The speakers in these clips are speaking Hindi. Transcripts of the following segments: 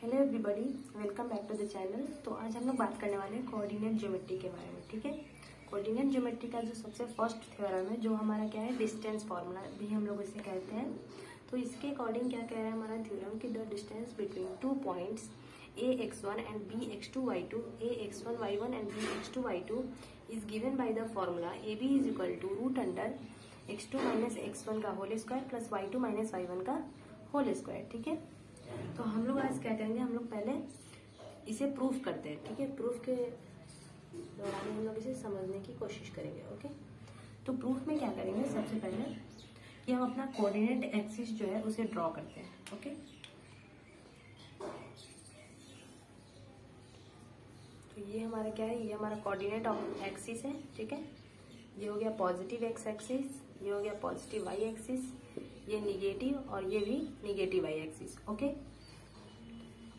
Hello everybody, welcome back to the channel. तो आज हम लोग बात करने वाले हैं कोऑर्डिनेट ज्योमेट्री के बारे में। ठीक है, कोऑर्डिनेट ज्योमेट्री का जो सबसे फर्स्ट थ्योरम है, जो हमारा क्या है, डिस्टेंस फार्मूला भी हम लोग इसे कहते हैं। तो इसके अकॉर्डिंग क्या कह रहा है हमारा थ्योरम कि the distance between two points ax1 and bx2y2, ax1y1 and bx2y2 is given by the formula ab is equal to root under x2 minus x1 का whole square plus y2 minus y1 का होल स्क्वायर। ठीक है, तो हम लोग आज क्या करेंगे, हम लोग पहले इसे प्रूफ करते हैं। ठीक है, प्रूफ के दौरान हम लोग इसे समझने की कोशिश करेंगे। ओके, तो प्रूफ में क्या करेंगे, सबसे पहले कि हम अपना कोऑर्डिनेट एक्सिस जो है उसे ड्रॉ करते हैं। ओके, तो ये हमारा क्या है, ये हमारा कोऑर्डिनेट एक्सिस है। ठीक है, ये हो गया पॉजिटिव एक्स एक्सिस, ये हो गया पॉजिटिव वाई एक्सिस, ये निगेटिव और ये भी निगेटिव वाई एक्सिस। ओके,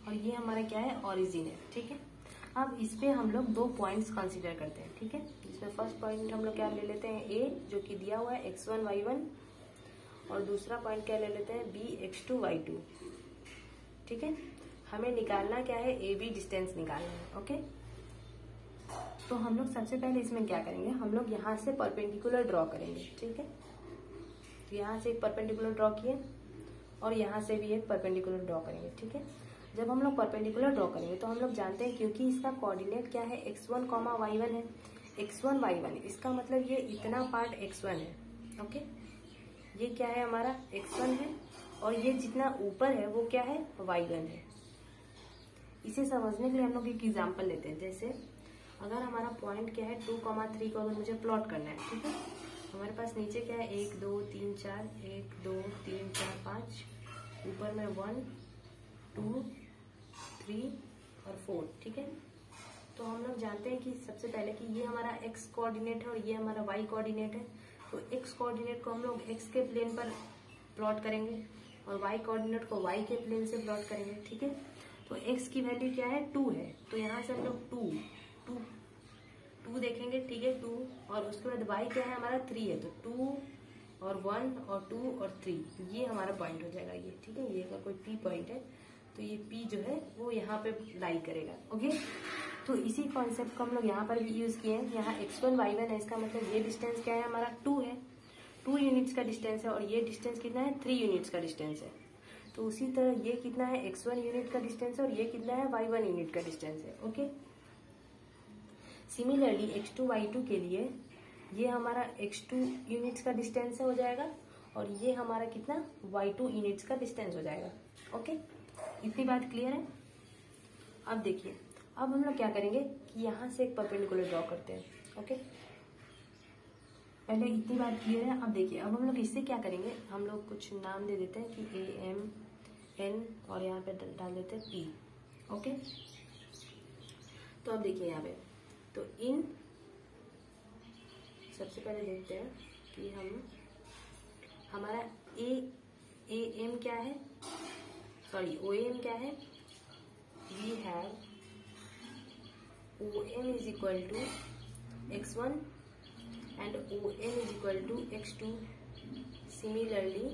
और ये हमारा क्या है, ओरिजिन है। ठीक है, अब इस पे हम लोग दो पॉइंट्स कंसीडर करते हैं। ठीक है, जिसमें फर्स्ट पॉइंट हम लोग क्या ले लेते हैं, ए जो कि दिया हुआ है x1 y1, और दूसरा पॉइंट क्या ले लेते हैं, b x2 y2। ठीक है, हमें निकालना क्या है, ए बी डिस्टेंस निकालना है। ओके, तो हम लोग सबसे पहले इसमें क्या करेंगे, हम लोग यहाँ से परपेंडिकुलर ड्रॉ करेंगे। ठीक है, तो यहाँ से एक परपेंडिकुलर ड्रॉ किए और यहाँ से भी एक परपेंडिकुलर ड्रॉ करेंगे। ठीक है, जब हम लोग परपेंडिकुलर ड्रॉ करेंगे तो हम लोग जानते हैं, क्योंकि इसका कोऑर्डिनेट क्या है, x1, y1 है, x1 y1, इसका मतलब ये इतना पार्ट x1 है। ओके, ये क्या है, हमारा x1 है, और ये जितना ऊपर है वो क्या है, y1 है। इसे समझने के लिए हम लोग एक एग्जाम्पल लेते हैं। जैसे अगर हमारा पॉइंट क्या है 2, 3 को अगर मुझे प्लॉट करना है, ठीक है, हमारे पास नीचे क्या है 1 2 3 4, 1 2 3 4 5, ऊपर में 1 2 3 और 4। ठीक है, तो हम लोग जानते हैं कि सबसे पहले कि ये हमारा x कोऑर्डिनेट है और ये हमारा y कोऑर्डिनेट है। तो x कोऑर्डिनेट को हम लोग x के प्लेन पर प्लॉट करेंगे और y कोऑर्डिनेट को y के प्लेन से प्लॉट करेंगे। ठीक है, तो x की वैल्यू क्या है, 2 है, तो यहाँ से हम लोग 2 देखेंगे। ठीक है, 2, और उसके बाद y क्या है हमारा 3 है, तो 2 और 1 और 2 और 3, ये हमारा पॉइंट हो जाएगा ये। ठीक है, ये अगर कोई P पॉइंट है तो ये P जो है वो यहाँ पे लाई करेगा। ओके, तो इसी कॉन्सेप्ट को हम लोग यहाँ पर भी यूज किए हैं। यहाँ x1 y1 है, इसका मतलब ये डिस्टेंस क्या है हमारा 2 है, 2 यूनिट्स का डिस्टेंस है, और ये डिस्टेंस कितना है, 3 यूनिट्स का डिस्टेंस है। तो उसी तरह ये कितना है, x1 यूनिट का डिस्टेंस है, और ये कितना है, y1 यूनिट का डिस्टेंस है। ओके, सिमिलरली x2 y2 के लिए ये हमारा x2 यूनिट्स का डिस्टेंस हो जाएगा, और ये हमारा कितना, y2 यूनिट्स का डिस्टेंस हो जाएगा। ओके, इतनी बात क्लियर है। अब देखिए, अब हम लोग क्या करेंगे कि यहाँ से एक परपेंडिकुलर ड्रॉ करते हैं। ओके, पहले इतनी बात क्लियर है। अब देखिए, अब हम लोग इससे क्या करेंगे, हम लोग कुछ नाम दे देते हैं कि a m n, और यहाँ पे डाल देते हैं p। ओके, तो अब देखिए यहाँ पे, तो इन सबसे पहले देखते हैं कि हमारा ए एम क्या है, सॉरी ओ एम क्या है, we have O M is equal to x1 and O M is equal to x2। Similarly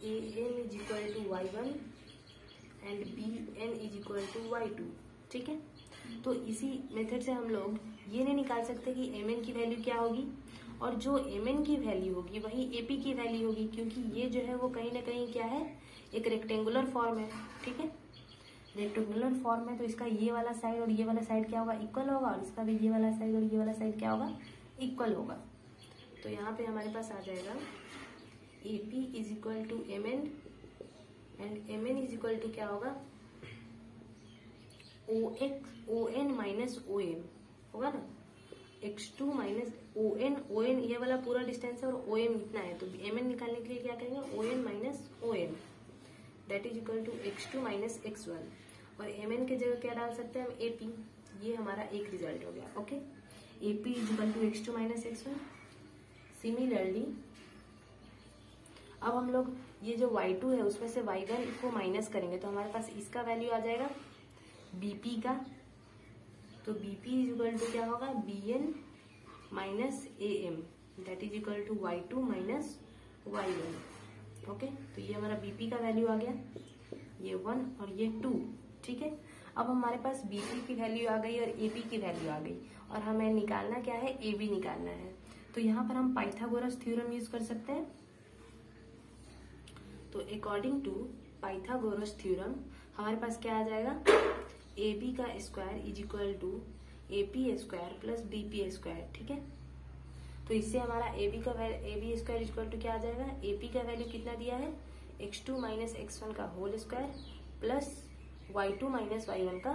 A M is equal to y1 and B N is equal to y2। ठीक है, तो इसी मेथड से हम लोग ये नहीं निकाल सकते कि mn की वैल्यू क्या होगी, और जो mn की वैल्यू होगी वही ap की वैल्यू होगी, क्योंकि ये जो है वो कहीं ना कहीं क्या है, एक रेक्टेंगुलर फॉर्म है। ठीक है, रेक्टेंगुलर फॉर्म है, तो इसका ये वाला साइड और ये वाला साइड क्या होगा, इक्वल होगा, और इसका भी ये वाला साइड और ये वाला साइड क्या होगा, इक्वल होगा। तो यहाँ पे हमारे पास आ जाएगा ap is equal to mn, and mn is equal to क्या होगा, O N minus O M होगा ना, x2 माइनस ओ एन ये वाला पूरा डिस्टेंस है और ओ एम इतना है, तो mn निकालने के लिए क्या करेंगे, O N minus O M, that is equal to x2 minus x1, और mn के जगह क्या डाल सकते हैं हम, ap। ये हमारा एक रिजल्ट हो गया। Okay, ap is equal to x2 minus x1। Similarly अब हम लोग ये जो y2 है उसमें से y1 को माइनस करेंगे, तो हमारे पास इसका वैल्यू आ जाएगा bp का, तो bp इज इक्वल टू क्या होगा, bn minus am, that is equal to y2 minus y1। Okay, तो ये हमारा बीपी का वैल्यू आ गया, ये 1 और ये 2, ठीक है। अब हमारे पास बीपी की वैल्यू आ गई और एबी की वैल्यू आ गई, और हमें निकालना क्या है, एबी निकालना है। तो यहाँ पर हम पाइथागोरस थ्योरम यूज कर सकते हैं। तो अकॉर्डिंग टू पाइथागोरस थ्योरम हमारे पास क्या आ जाएगा, ए बी का square is equal to A P square plus B P square, ठीक है। तो इससे हमारा A B square is equal to क्या आ जाएगा, ए पी का वैल्यू कितना दिया है, x2 माइनस x1 का whole square plus y2 minus y1 का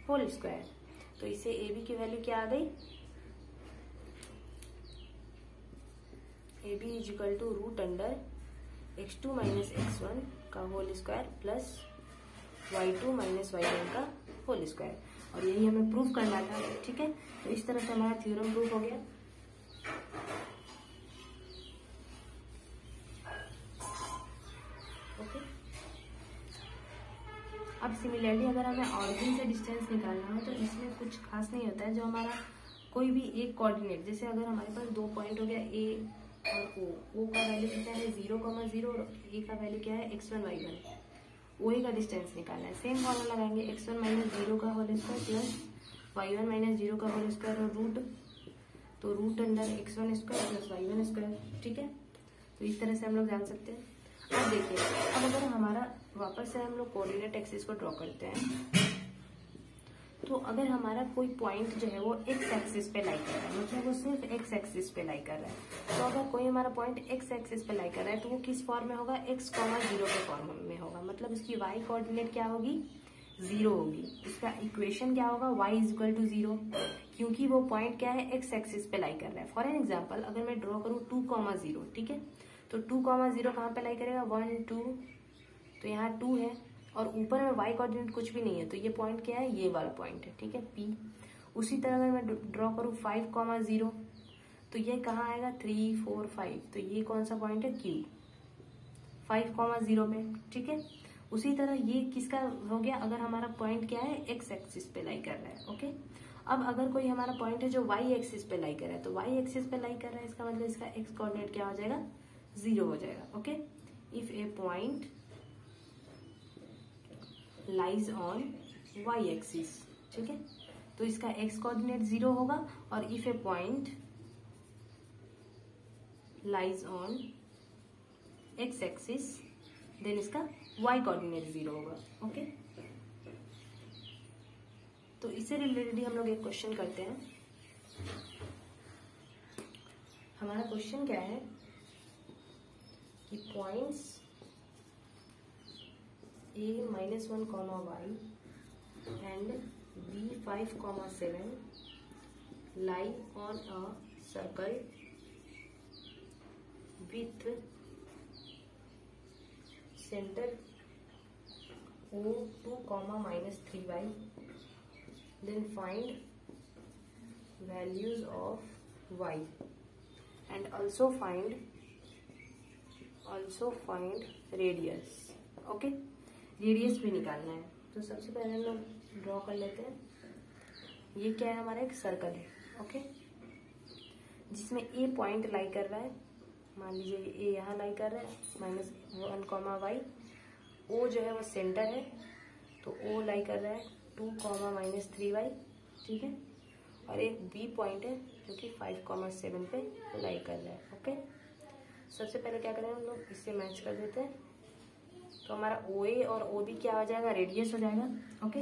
होल स्क्वायर। तो इससे ए बी की वैल्यू क्या आ गई, A B is equal to root under x2 minus x1 का whole square plus y2 minus y1 का होल स्क्वायर, और यही हमें प्रूव करना था, ठीक है। तो इस तरह से हमारा थ्योरम प्रूव हो गया। ओके, अब सिमिलरली अगर हमें ऑरिजिन से डिस्टेंस निकालना हो तो इसमें कुछ खास नहीं होता है। जो हमारा कोई भी एक कोऑर्डिनेट, जैसे अगर हमारे पास दो पॉइंट हो गया ए और ओ का वैल्यू कितना है 0,0 और ए का वैल्यू क्या है x1 y1, ओ ए का डिस्टेंस निकालना है। सेम फॉर्मूला लगाएंगे, x1 माइनस 0 का whole square plus y1 minus 0 का होल स्क्वायर और रूट, तो root under x1 square plus y1 square, ठीक है। तो इस तरह से हम लोग जान सकते हैं। अब देखिए, अब अगर हमारा वापस से हम लोग कोऑर्डिनेट एक्सिस को ड्रॉ करते हैं, तो अगर हमारा कोई पॉइंट जो है वो एक्स एक्सिस पे लाई कर रहा है, मतलब वो सिर्फ एक्स एक्सिस पे लाई कर रहा है, तो अगर कोई हमारा पॉइंट एक्स एक्सिस पे लाई कर रहा है तो वो किस फॉर्म में होगा, x,0 के फॉर्म में होगा। मतलब इसकी y कोऑर्डिनेट क्या होगी, 0 होगी। इसका इक्वेशन क्या होगा, y इज इक्वल टू 0, क्योंकि वो पॉइंट क्या है, एक्स एक्सिस पे लाई कर रहा है। फॉर एन एग्जाम्पल अगर मैं ड्रॉ करूँ 2,0, ठीक है, तो 2,0 कहाँ पे लाई करेगा, 1 2, तो यहाँ 2 है और ऊपर में y कोऑर्डिनेट कुछ भी नहीं है, तो ये पॉइंट क्या है, ये वाला पॉइंट है, ठीक है, P। उसी तरह अगर मैं ड्रॉ करूँ 5,0, तो ये कहाँ आएगा, 3 4 5, तो ये कौन सा पॉइंट है, Q, 5,0 में, ठीक है। उसी तरह ये किसका हो गया, अगर हमारा पॉइंट क्या है, एक्स एक्सिस पे लाई कर रहा है, ओके। अब अगर कोई हमारा पॉइंट है जो वाई एक्सिस पे लाई कर रहा है, तो वाई एक्सिस पे लाई कर रहा है, इसका मतलब इसका एक्स कोऑर्डिनेट क्या हो जाएगा, 0 हो जाएगा, okay. If a point lies on Y axis, ठीक है, तो इसका एक्स कोऑर्डिनेट 0 होगा, और if a point lies on X axis then इसका वाई कोऑर्डिनेट 0 होगा, ओके। तो इससे रिलेटेड हम लोग एक क्वेश्चन करते हैं। हमारा क्वेश्चन क्या है कि points a -1, y and b 5, 7 lie on a circle with center O 2, -3y. Then find values of y and also find radius, okay। Radius भी निकालना है। तो सबसे पहले हम लोग ड्रॉ कर लेते हैं। ये क्या है, हमारा एक सर्कल है, ओके, जिसमें ए पॉइंट लाई कर रहा है, मान लीजिए ए यहाँ लाई कर रहा है, -1, y, ओ जो है वो सेंटर है, तो ओ लाई कर रहा है 2, -3y, ठीक है, और एक बी पॉइंट है जो कि 5, 7 पे लाई कर रहा है, ओके। सबसे पहले क्या करें हम लोग, इससे मैच कर देते हैं, तो हमारा ओ ए और ओ बी क्या हो जाएगा, रेडियस हो जाएगा, ओके।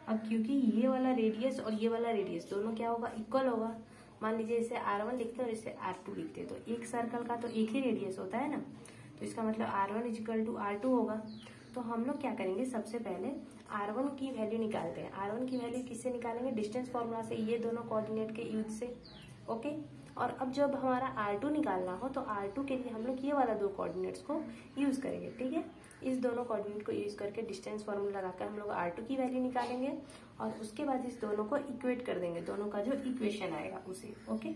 अब क्योंकि ये वाला रेडियस और ये वाला रेडियस दोनों क्या होगा, इक्वल होगा। मान लीजिए इसे R1 लिखते हैं और इसे R2 लिखते हैं, तो एक सर्कल का तो एक ही रेडियस होता है ना, तो इसका मतलब R1 is equal to R2 होगा। तो हम लोग क्या करेंगे, सबसे पहले R1 की वैल्यू निकालते हैं। R1 की वैल्यू किससे निकालेंगे, डिस्टेंस फॉर्मूला से, ये दोनों कोऑर्डिनेट के यूज से, ओके। और अब जब हमारा R2 निकालना हो तो R2 के लिए हम लोग ये वाला दो कोऑर्डिनेट्स को यूज करेंगे, ठीक है। इस दोनों कोऑर्डिनेट को यूज करके डिस्टेंस फॉर्मूला लगाकर हम लोग R2 की वैल्यू निकालेंगे और उसके बाद इस दोनों को इक्वेट कर देंगे, दोनों का जो इक्वेशन आएगा उसे, ओके।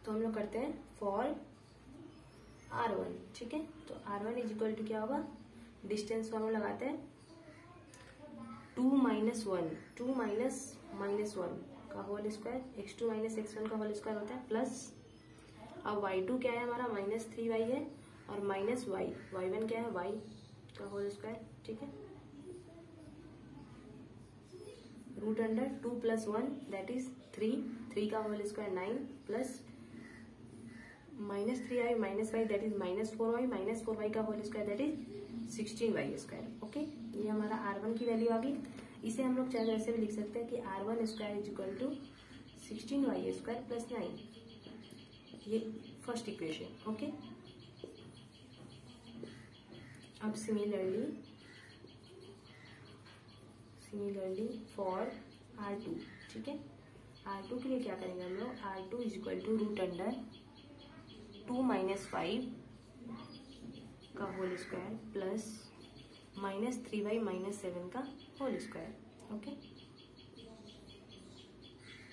तो हम लोग करते हैं फॉर R1, ठीक है। तो R1 इज इक्वल टू क्या होगा, डिस्टेंस फॉर्मूला लगाते हैं, 2 - 1 का होल स्क्वायर, x2 - x1 का होल स्क्वायर होता है, प्लस अब y2 क्या है हमारा, -3y है, और माइनस वाई, y1 क्या है, y का होल स्क्वायर, ठीक है। रूट अंडर 2 + 1 दैट इज 3, 3 का whole square 9 plus -3y - y that is -4y -4y का whole square that is 16y square. Okay, ये हमारा R1 की वैल्यू आ गई। इसे हम लोग चाहे वैसे भी लिख सकते हैं कि R1 square is equal to 16y square plus 9, ये फर्स्ट इक्वेशन। ओके, अब सिमिलरली फॉर R2, ठीक है। R2 के लिए क्या करेंगे हम लोग, R2 is equal to root under 2 - 5 का होल स्क्वायर प्लस -3y - 7 का होल स्क्वायर। ओके,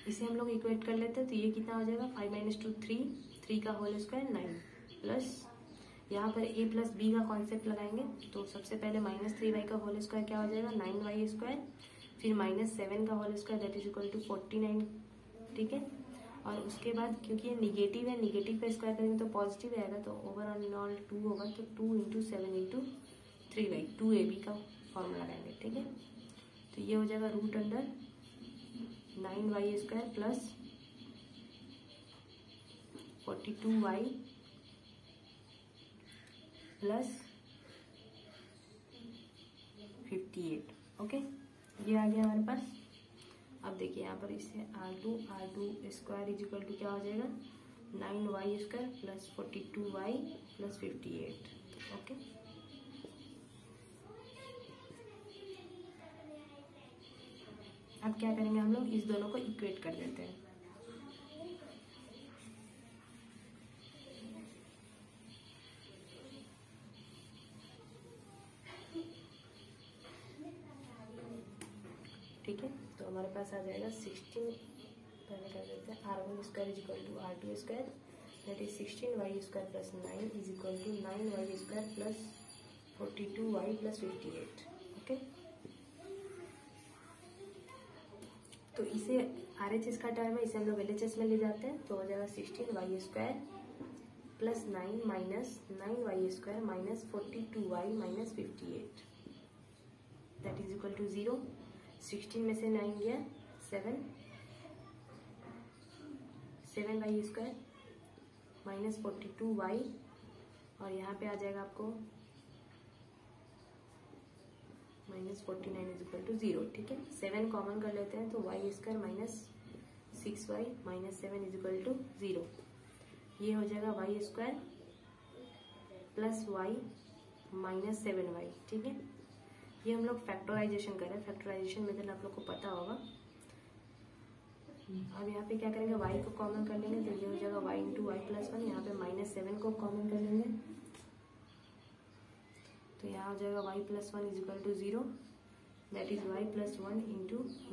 इसे हम लोग इक्वेट कर लेते हैं तो ये कितना हो जाएगा, 5 - 2 3, 3 का होल स्क्वायर 9 प्लस यहाँ पर a + b का कॉन्सेप्ट लगाएंगे तो सबसे पहले -3y का होल स्क्वायर क्या हो जाएगा, 9y स्क्वायर, फिर -7 का whole square that is equal to 49, ठीक है। और उसके बाद क्योंकि ये निगेटिव है, निगेटिव का स्क्वायर करेंगे तो पॉजिटिव आएगा, तो ओवरऑल 2 होगा, तो 2 × 7 × 3y 2ab का फॉर्मूला लगाएंगे, ठीक है। तो ये हो जाएगा root under 9y square plus 42y plus 58। Okay, ये आ गया हमारे पास। अब देखिए यहाँ पर इससे R2 square is equal to क्या हो जाएगा, 9y square plus 42y plus 58। Okay, अब क्या करेंगे हम लोग, इस दोनों को इक्वेट कर देते हैं। ठीक है, तो हमारे पास आ जाएगा 16, पहले कर देते हैं, R1 square is equal to R2 square that is 16y square plus 9 is equal to 9y square plus 42y plus 58। Okay, तो इसे RHS का टर्म है, इसे हम लोग LHS में ले जाते हैं तो हो जाएगा 16y square plus 9 minus 9y square minus 42y minus 58 that is equal to 0। 16 में से 9 गया 7y स्क्वायर माइनस 42y और यहाँ पे आ जाएगा आपको -49 इज इक्वल टू 0, ठीक है। 7 कॉमन कर लेते हैं तो y square minus 6y minus 7 is equal to 0। ये हो जाएगा y square plus y minus 7y, ठीक है। ये हम लोग फैक्टराइजेशन कर रहे हैं, फैक्टराइजेशन मेथड आप लोग को पता होगा। अब यहाँ पे क्या करेंगे, y को कॉमन कर लेंगे तो ये हो जाएगा y × y + 1, यहाँ पे -7 को कॉमन कर लेंगे तो यहाँ हो जाएगा y + 1 is equal to 0 that is y + 1 ×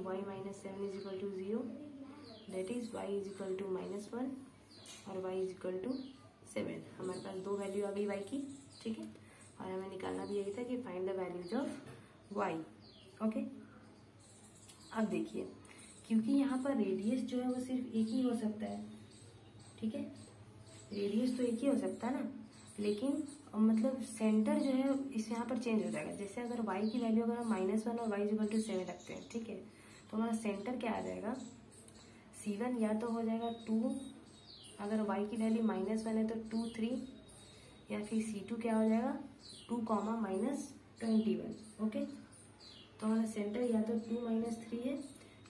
y - 7 is equal to 0 that is y is equal to -1 और y इज इक्वल टू 7। हमारे पास दो वैल्यू आ गई y की, ठीक है। और हमें निकालना भी यही था कि find the values of y। Okay, अब देखिए क्योंकि यहाँ पर रेडियस जो है वो सिर्फ एक ही हो सकता है, ठीक है। रेडियस तो एक ही हो सकता है ना, लेकिन मतलब सेंटर जो है इस यहाँ पर चेंज हो जाएगा। जैसे अगर y की वैल्यू अगर हम -1 और y इज इक्वल टू 7 रखते हैं, ठीक है, तो हमारा सेंटर क्या आ जाएगा, C1 या तो हो जाएगा 2, अगर y की वैल्यू -1 है तो 2 3, या फिर C2 क्या हो जाएगा 2, -21। ओके, तो हमारा सेंटर या तो 2 - 3 है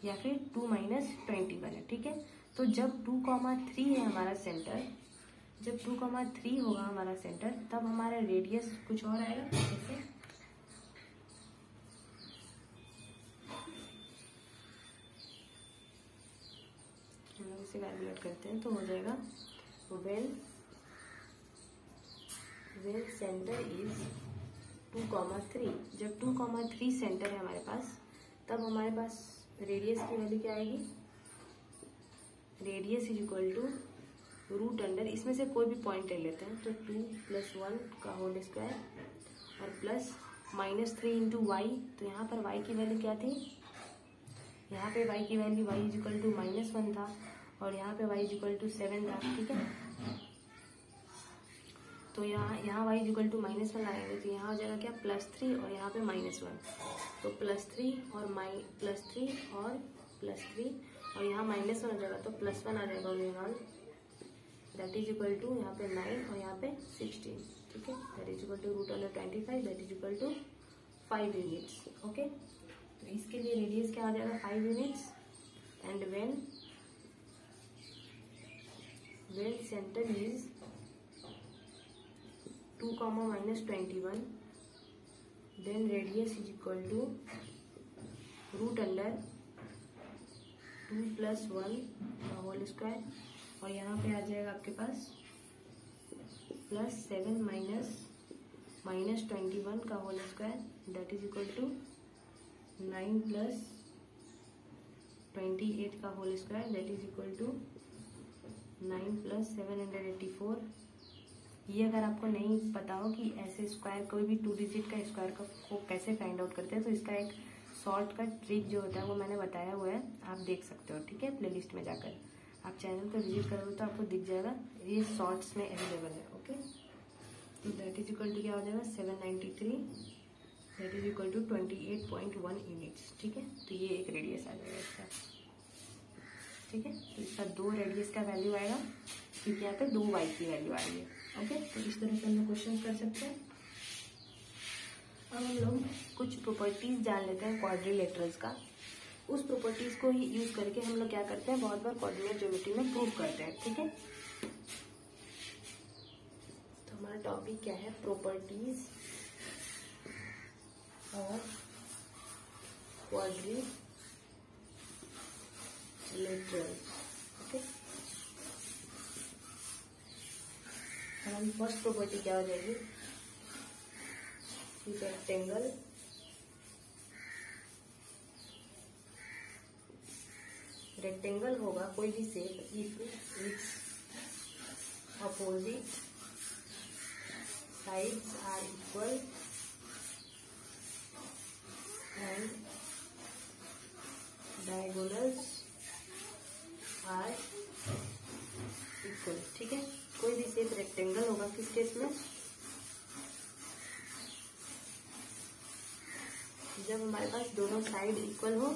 या फिर 2 - 21 है, ठीक है। तो जब 2, 3 है हमारा सेंटर, जब 2, 3 होगा हमारा सेंटर, तब हमारा रेडियस कुछ और आएगा। जैसे हम लोग इसे कैलकुलेट करते हैं तो हो जाएगा वेल सेंटर इज 2, 3। जब 2, 3 सेंटर है हमारे पास, तब हमारे पास रेडियस की वैल्यू क्या आएगी, radius is equal to root under, इसमें से कोई भी पॉइंट ले लेते हैं तो 2 + 1 का होल स्क्वायर और प्लस -3 × y। तो यहाँ पर y की वैल्यू क्या थी, यहाँ पे y की value y is equal to -1 था और यहाँ पे y इज इक्वल टू 7 था, ठीक है। तो यहाँ y इक्वल टू -1 लगाएंगे तो यहाँ हो जाएगा क्या +3 और यहाँ पे -1, तो +3 और +3 और यहाँ -1 हो जाएगा तो +1 आ जाएगा all in all, that is equal to यहाँ पे 9 और यहाँ पे 16, ठीक है, that is equal to √25, that is equal to 5 units. Okay, तो इसके लिए रेडियस क्या आ जाएगा 5 units, and when centre is 2, -21, then radius is equal to √2 + 1 का होल स्क्वायर, और यहाँ पे आ जाएगा आपके पास +7 -21 का whole square, that is equal to 9 + 28 का whole square, that is equal to 9 + 784। ये अगर आपको नहीं पता हो कि ऐसे स्क्वायर कोई भी 2 डिजिट का स्क्वायर को कैसे फाइंड आउट करते हैं, तो इसका एक शॉर्टकट ट्रिक जो होता है वो मैंने बताया हुआ है, आप देख सकते हो, ठीक है, प्लेलिस्ट में जाकर आप चैनल पर विजिट करोगे तो आपको दिख जाएगा, ये शॉर्ट्स में अवेलेबल है। ओके, तो दैट इज इक्वल टू क्या हो जाएगा 793, that is equal to 28.1 units, ठीक है, तो ये एक रेडियस आ जाएगा इसका, ठीक है, तो इसका 2 रेडियस का वैल्यू आएगा क्योंकि यहाँ पे 2 y की वैल्यू आ रही है। ओके, तो इस तरह से हम लोग क्वेश्चन कर सकते हैं। अब हम लोग कुछ प्रॉपर्टीज जान लेते हैं क्वाड्रिलेटरल्स का, उस प्रॉपर्टीज को ही यूज करके हम लोग क्या करते हैं, बहुत बार कोऑर्डिनेट ज्योमेट्री में प्रूव करते हैं, ठीक है। तो हमारा टॉपिक क्या है, प्रॉपर्टीज और क्वाड्रिलेटरल्स। ओके, हमारी फर्स्ट प्रॉपर्टी क्या हो जाएगी, रेक्टेंगल होगा कोई भी shape if its opposite sides are equal and diagonals are equal, ठीक है, कोई भी शेप रेक्टेंगल होगा किस केस में, जब हमारे पास दोनों साइड इक्वल हो,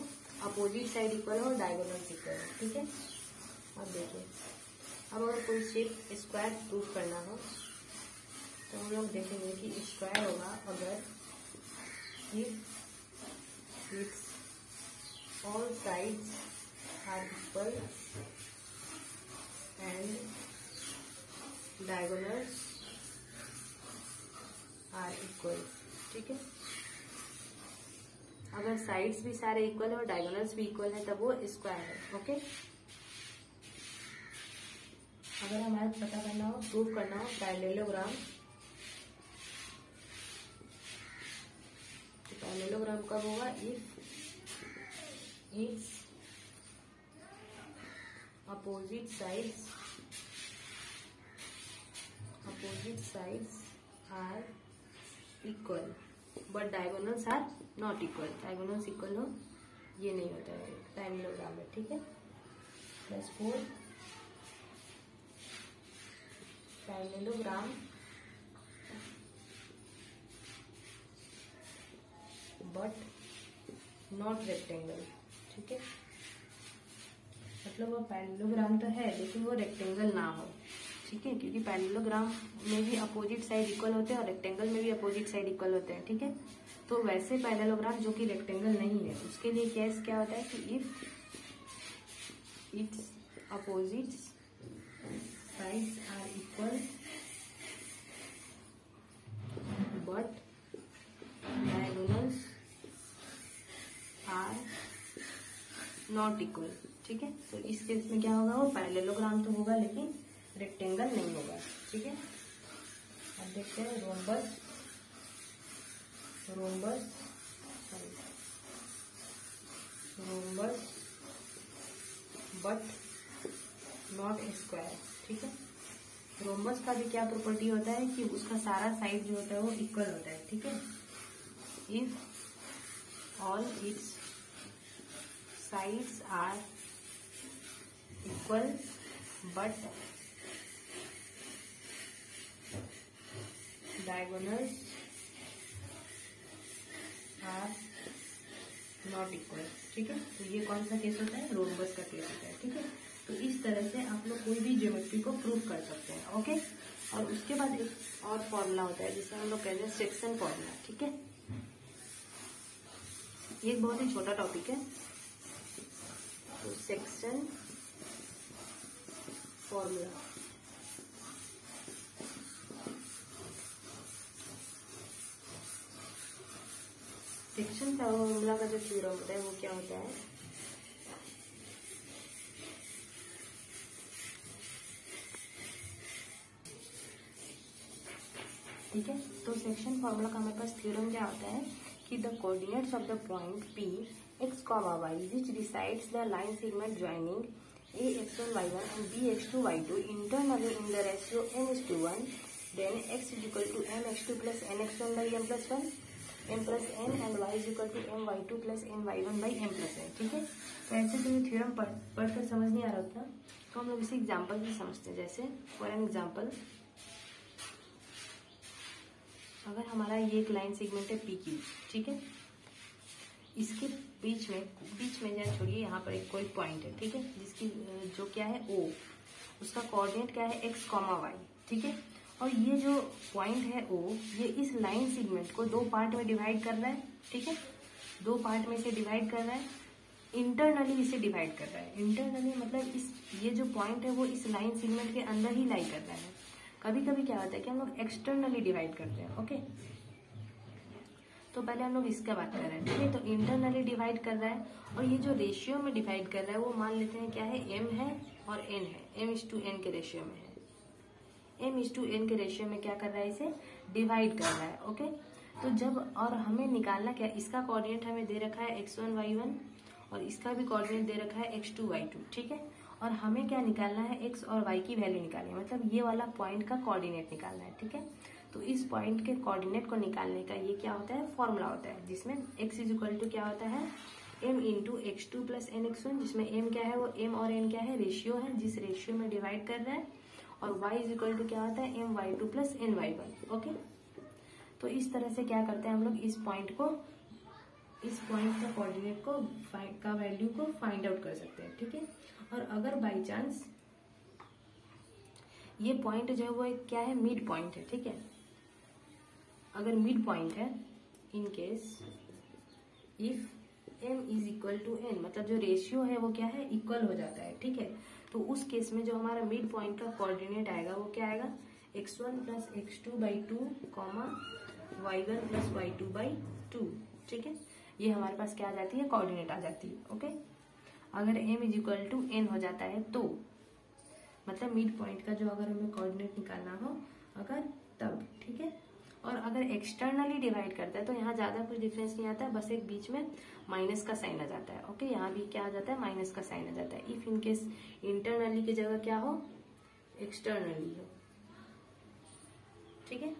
अपोजिट साइड इक्वल हो, डायगोनल इक्वल हो, ठीक है। अब देखिए, अब अगर कोई शेप स्क्वायर प्रूव करना हो तो हम लोग देखेंगे कि स्क्वायर होगा अगर if its all sides are equal and diagonals are equal, ठीक है। अगर साइड्स भी सारे इक्वल है और डायगोनल्स भी इक्वल है तब वो स्क्वायर है। ओके, अगर हमारे पता करना हो, प्रूव करना हो पैरेललोग्राम, तो पैरेललोग्राम कब होगा, if its opposite sides are equal but diagonals are not equal, diagonals equal हो ये नहीं होता है पैरेललोग्राम में, ठीक है। +4 पैरेललोग्राम बट नॉट रेक्टेंगल, ठीक है, मतलब वो पैरेललोग्राम तो है लेकिन वो रेक्टेंगल ना हो, ठीक है, क्योंकि पैरेललोग्राम में भी अपोजिट साइड इक्वल होते हैं और रेक्टेंगल में भी अपोजिट साइड इक्वल होते हैं, ठीक है। तो वैसे पैरेललोग्राम जो कि रेक्टेंगल नहीं है उसके लिए केस क्या होता है कि if its opposite sides are equal but diagonals are not equal, ठीक है। तो इस केस में क्या होगा, वो पैरेललोग्राम तो होगा लेकिन रेक्टेंगल नहीं होगा, ठीक है। अब देखते हैं रोम्बस बट नॉट स्क्वायर, ठीक है। रोम्बस का भी क्या प्रॉपर्टी होता है कि उसका सारा साइड जो होता है वो इक्वल होता है, ठीक है। If all its sides are equal but diagonals are not equal, ठीक है। तो ये कौन सा केस होता है, रोम्बस का केस होता है, ठीक है। तो इस तरह से आप लोग कोई भी ज्योमेट्री को प्रूव कर सकते हैं, ओके। और उसके बाद एक और फॉर्मूला होता है जिसे हम लोग कहते हैं सेक्शन फॉर्मूला, ठीक है। ये एक बहुत ही छोटा टॉपिक है। तो सेक्शन फॉर्मूला, सेक्शन फॉर्मूला का जो थ्योरम होता है वो क्या होता है, ठीक है। तो सेक्शन फॉर्मूला का हमारे पास थ्योरम क्या होता है कि the coordinates of the point P x, y which decides the line segment joining A x1 y1 and B x2 y2 internally in the ratio n:1, then x is equal to m x2 plus n x1 by m plus 1, m plus n and y is equal to m y2 plus n y1 by m plus n, ठीक है। तो ऐसे जो थ्योरम पढ़कर समझ नहीं आ रहा उतना, तो हम लोग इसे एग्जाम्पल से समझते हैं। जैसे फॉर एन एग्जाम्पल, अगर हमारा ये एक लाइन सेगमेंट है पी क्यू, ठीक है। इसके बीच में या छोड़िए, यहाँ पर एक कोई पॉइंट है, ठीक है, जिसकी जो क्या है ओ, उसका कोऑर्डिनेट क्या है x, y, ठीक है। और ये जो पॉइंट है ओ, ये इस लाइन सेगमेंट को दो पार्ट में डिवाइड कर रहा है, ठीक है। दो पार्ट में इसे डिवाइड कर रहा है, इंटरनली इसे डिवाइड कर रहा है। इंटरनली मतलब ये जो पॉइंट है वो इस लाइन सेगमेंट के अंदर ही लाई कर रहा है। कभी कभी क्या होता है कि हम लोग एक्सटर्नली डिवाइड करते हैं, ओके। तो पहले हम लोग इसका बात कर रहे हैं, ठीक है। तो इंटरनली डिवाइड कर रहा है, और ये जो रेशियो में डिवाइड कर रहा है वो मान लेते हैं क्या है, m है और n है, m:n के रेशियो में है। m:n के रेशियो में क्या कर रहा है, इसे डिवाइड कर रहा है, ओके। तो जब, और हमें निकालना क्या, इसका कोऑर्डिनेट हमें दे रखा है x1 y1 और इसका भी कोऑर्डिनेट दे रखा है x2 y2, ठीक है। और हमें क्या निकालना है, x और y की वैल्यू निकालनी है, मतलब ये वाला पॉइंट का कोऑर्डिनेट निकालना है, ठीक है। तो इस पॉइंट के कोऑर्डिनेट को निकालने का ये क्या होता है, फॉर्मूला होता है, जिसमें x इज इक्वल टू क्या होता है, m into x2 plus n x1, जिसमें m क्या है, वो m और n क्या है, रेशियो है, जिस रेशियो में डिवाइड कर रहा है। और y इज इक्वल टू क्या होता है, m y2 plus n y1, okay. तो इस तरह से क्या करते हैं हम लोग, इस पॉइंट का कोऑर्डिनेट का वैल्यू को फाइंड आउट कर सकते हैं, ठीक है। और अगर बाई चांस ये पॉइंट जो है वो एक क्या है, मिड पॉइंट है, ठीक है। अगर मिड पॉइंट है, in case if m is equal to n, मतलब जो रेशियो है वो क्या है, इक्वल हो जाता है, ठीक है। तो उस केस में जो हमारा मिड पॉइंट का कोऑर्डिनेट आएगा वो क्या आएगा, x1 plus x2 by 2, y1 plus y2 by 2, ठीक है। ये हमारे पास क्या आ जाती है, कोऑर्डिनेट आ जाती है, ओके। अगर m is equal to n हो जाता है तो मतलब मिड पॉइंट का जो अगर हमें कोऑर्डिनेट निकालना हो, अगर तब, ठीक है। और अगर एक्सटर्नली डिवाइड करता है तो यहाँ ज्यादा कुछ डिफरेंस नहीं आता है, बस एक बीच में माइनस का साइन आ जाता है, ओके। यहाँ भी क्या आ जाता है, माइनस का साइन आ जाता है। इफ इन केस इंटरनली की जगह क्या हो, एक्सटर्नली हो, ठीक है।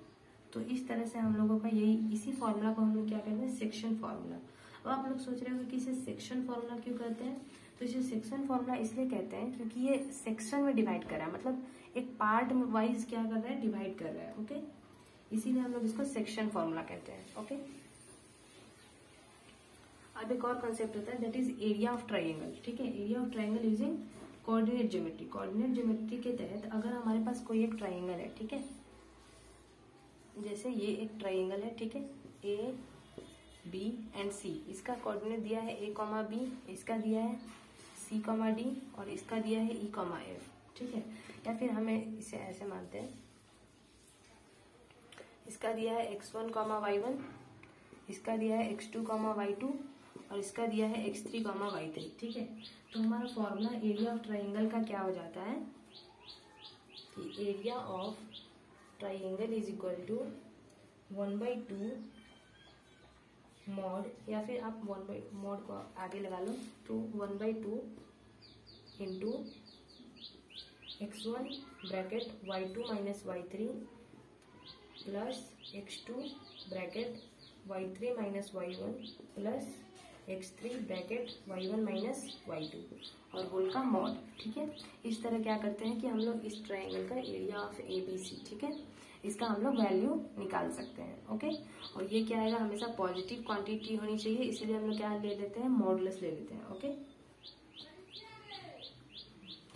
तो इस तरह से हम लोगों का इसी फॉर्मूला को हम लोग क्या कहते हैं, सेक्शन फॉर्मूला। अब आप लोग सोच रहे हो कि इसे सेक्शन फॉर्मूला क्यों कहते हैं, तो इसे सेक्शन फॉर्मूला इसलिए कहते हैं क्योंकि ये सेक्शन में डिवाइड कर रहा है, मतलब एक पार्ट वाइज क्या कर रहा है, डिवाइड कर रहा है, ओके। इसीलिए हम लोग इसको सेक्शन फॉर्मूला कहते हैं, ओके। अब एक और कॉन्सेप्ट होता है, that is area of triangle, ठीक है। Area of triangle using coordinate geometry. Coordinate geometry के तहत अगर हमारे पास कोई एक ट्राइंगल है, ठीक है, जैसे ये एक ट्राइंगल है, ठीक है, ए बी एंड सी, इसका कोऑर्डिनेट दिया है a, b, इसका दिया है c, d और इसका दिया है e, f, ठीक है। या फिर हमें इसे ऐसे मानते हैं, इसका दिया है x1, y1, इसका दिया है x2, y2 और इसका दिया है x3, y3, ठीक है। तो हमारा फॉर्मूला एरिया ऑफ ट्राइंगल का क्या हो जाता है कि area of triangle is equal to 1/2 mod, या फिर आप मॉड को आगे लगा लो, तो 1/2 into x1 bracket y2 minus y3 plus x2 bracket y3 minus y1 plus x3 bracket y1 minus y2 और होल का मॉड। ठीक है, इस तरह क्या करते हैं कि हम लोग इस ट्रायंगल का एरिया ऑफ ABC, ठीक है, इसका हम लोग वैल्यू निकाल सकते हैं। ओके, और ये क्या आएगा, हमेशा पॉजिटिव क्वांटिटी होनी चाहिए, इसलिए हम लोग क्या ले लेते हैं, मॉडुलस ले लेते हैं। ओके,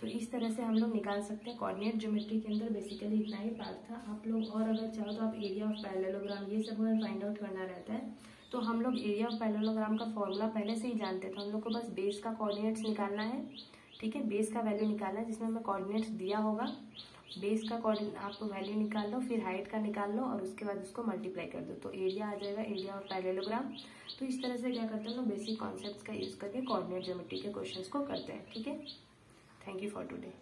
तो इस तरह से हम लोग निकाल सकते हैं। कोऑर्डिनेट ज्योमेट्री के अंदर बेसिकली इतना ही पार्ट था। आप लोग और अगर चाहो तो आप एरिया ऑफ पैरेललोग्राम ये सब अगर फाइंड आउट करना रहता है तो हम लोग एरिया ऑफ पैरेललोग्राम का फॉर्मूला पहले से ही जानते थे। हम लोग को बस बेस का कोऑर्डिनेट्स निकालना है। ठीक है, बेस का वैल्यू निकालना है जिसमें हमें कोऑर्डिनेट्स दिया होगा। बेस का कोऑर्डिनेट आप वैल्यू निकाल लो, फिर हाइट का निकाल लो और उसके बाद उसको मल्टीप्लाई कर दो तो एरिया आ जाएगा, एरिया ऑफ पैरेललोग्राम। तो इस तरह से क्या करते हैं लोग, बेसिक कॉन्सेप्ट्स का यूज करके कोऑर्डिनेट ज्योमेट्री के क्वेश्चंस को करते हैं। ठीक है, थैंक यू फॉर टुडे।